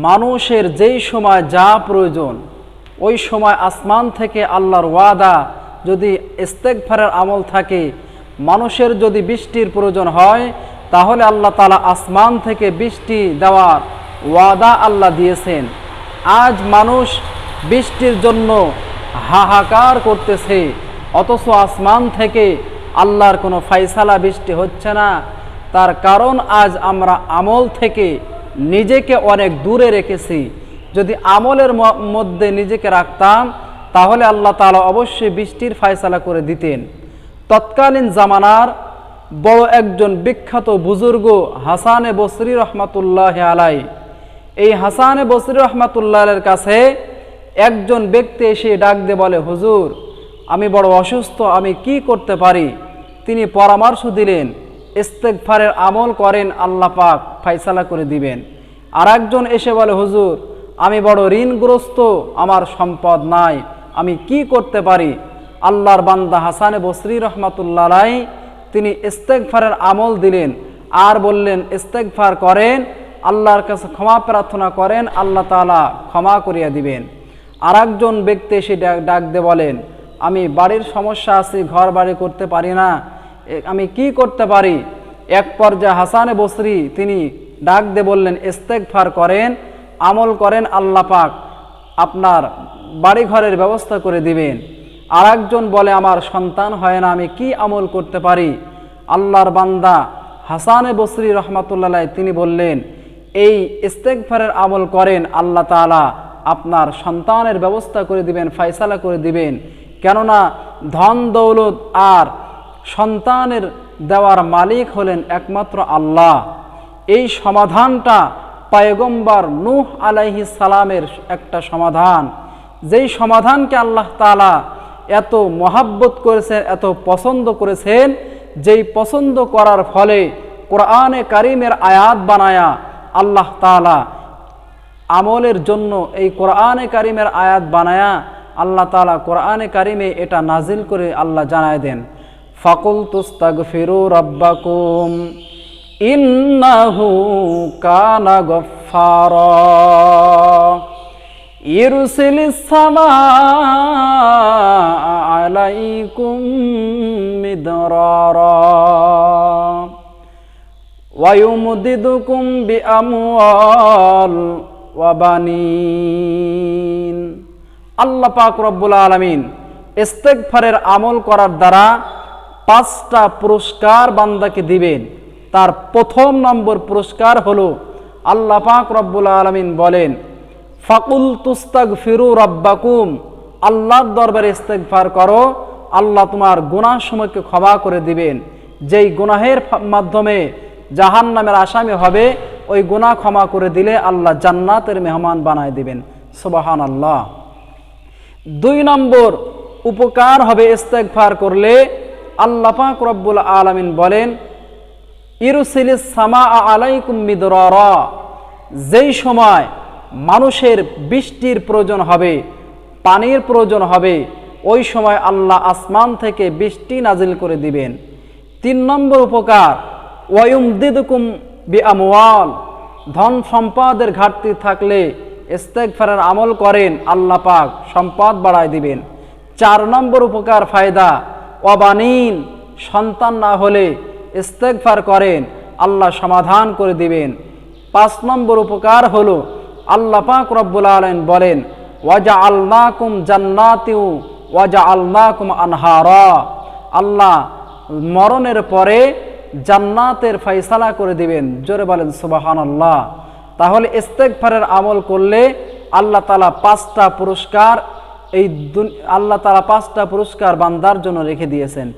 মানুষের যেই সময় যা প্রয়োজন ওই সময় আসমান থেকে আল্লাহর ওয়াদা, যদি ইস্তেগফারের আমল থাকে, মানুষের যদি বৃষ্টির প্রয়োজন হয় তাহলে আল্লাহ তাআলা আসমান থেকে বৃষ্টি দেওয়ার ওয়াদা আল্লাহ দিয়েছেন। আজ মানুষ বৃষ্টির জন্য হাহাকার করতেছে, অথচ আসমান থেকে আল্লাহর কোনো ফায়সালা বৃষ্টি হচ্ছে না। তার কারণ আজ আমরা আমল থেকে নিজেকে অনেক দূরে রেখেছি। যদি আমলের মধ্যে নিজেকে রাখতাম তাহলে আল্লাহ তাআলা অবশ্যই বৃষ্টির ফায়সালা করে দিতেন। তৎকালীন জামানার বড় একজন বিখ্যাত বুজুর্গ হাসানে বসরি রহমাতুল্লাহ আলাই, এই হাসানে বসরি রহমাতুল্লাহের কাছে একজন ব্যক্তি এসে ডাক দিয়ে বলে, হুজুর আমি বড় অসুস্থ, আমি কি করতে পারি? তিনি পরামর্শ দিলেন, ইস্তেগফারের আমল করেন, আল্লাহ পাক ফায়সালা করে দিবেন। আর একজন এসে বলে, হুজুর আমি বড় ঋণগ্রস্ত, আমার সম্পদ নাই, আমি কি করতে পারি? আল্লাহর বান্দা হাসানে বসরি রহমাতুল্লাহ আলাইহি তিনি ইস্তেগফারের আমল দিলেন আর বললেন, ইস্তেগফার করেন, আল্লাহর কাছে ক্ষমা প্রার্থনা করেন, আল্লাহ তাআলা ক্ষমা করিয়া দিবেন। আর একজন ব্যক্তি এসে ডাক দিয়ে বলেন, আমি বাড়ির সমস্যা আছে, ঘর বাড়ি করতে পারি না, আমি কি করতে পারি? এক পর্যায়ে হাসানে বসরি তিনি ডাক দিয়ে বললেন, ইস্তেগফার করেন, আমল করেন, আল্লাহ পাক আপনার বাড়ি ঘরের ব্যবস্থা করে দিবেন। আর একজন বলে, আমার সন্তান হয় না, আমি কি আমল করতে পারি? আল্লাহর বান্দা হাসানে বসরি রহমাতুল্লাহ আলাইহি তিনি বললেন, এই ইস্তেগফারের আমল করেন, আল্লাহ তাআলা আপনার সন্তানের ব্যবস্থা করে দিবেন, ফায়সালা করে দিবেন। কেননা ধন দৌলত আর সন্তানের দেওয়ার মালিক হলেন একমাত্র আল্লাহ। এই সমাধানটা পয়গম্বর নূহ আলাইহিস সালামের একটা সমাধান, যেই সমাধানকে আল্লাহ তাআলা এত মহাব্বত করেছেন, এত পছন্দ করেছেন, যেই পছন্দ করার ফলে কোরআনে কারিমের আয়াত বানায়া আল্লাহ তাআলা আমলের জন্য এই কোরআনে কারিমের আয়াত বানায়া আল্লাহ তাআলা কোরআনে কারিমে এটা নাজিল করে আল্লাহ জানায় দেন, ফাকুলতু ইস্তাগফিরু রাব্বাকুম ইন্নাহু কানা গফফারা ইরসিলিস সামাআ আলাইকুম মিদরারা ওয়া ইউমদিদুকুম বিআমওয়াল ওয়া বানিন। আল্লাহ পাক রব্বুল আলামিন ইস্তেগফারের আমল করার দ্বারা 5টা পুরস্কার বান্দাকে দিবেন। তার প্রথম নম্বর পুরস্কার হলো, আল্লাহ পাক রব্বুল আলামিন বলেন, ফাকুলতু ইস্তাগফিরু রাব্বাকুম, আল্লাহর দরবারে ইস্তেগফার করো, আল্লাহ তোমার গুনাহ সমূহকে ক্ষমা করে দিবেন। যেই গুনাহের মাধ্যমে জাহান্নামের আসামি হবে, ওই গুনাহ ক্ষমা করে দিলে আল্লাহ জান্নাতের মেহমান বানায় দিবেন। সুবহানাল্লাহ। 2 নম্বর উপকার হবে ইস্তেগফার করলে, আল্লাহ পাক রব্বুল আলামিন বলেন, ইরসিলিস সামাআ আলাইকুম মিদরারা, যেই সময় মানুষের বৃষ্টির প্রয়োজন হবে, পানির প্রয়োজন হবে, ওই সময় আল্লাহ আসমান থেকে বৃষ্টি নাজিল করে দিবেন। 3 নম্বর উপকার, ওয়ায়ুমদিদুকুম বিআমওয়াল, ধন সম্পদের ঘাটতি থাকলে ইস্তেগফারের আমল করেন, আল্লাহ পাক সম্পদ বাড়ায় দিবেন। 4 নম্বর উপকার ফায়দা, ওয়াবানিন, সন্তান না হলে ইস্তেগফার করেন, আল্লাহ সমাধান করে দিবেন। 5 নম্বর উপকার হলো, আল্লাহ পাক রব্বুল আলামিন বলেন, ওয়াজআলনাকুম জান্নাতিন ওয়াজআলনাকুম আনহারা, আল্লাহ মরণের পরে জান্নাতের ফায়সালা করে দিবেন। জোরে বলেন সুবহানাল্লাহ। তাহলে ইস্তেগফারের আমল করলে আল্লাহ তাআলা 5টা পুরস্কার, আল্লাহ তাআলা 5টা পুরস্কার বান্দার জন্য রেখে দিয়েছেন।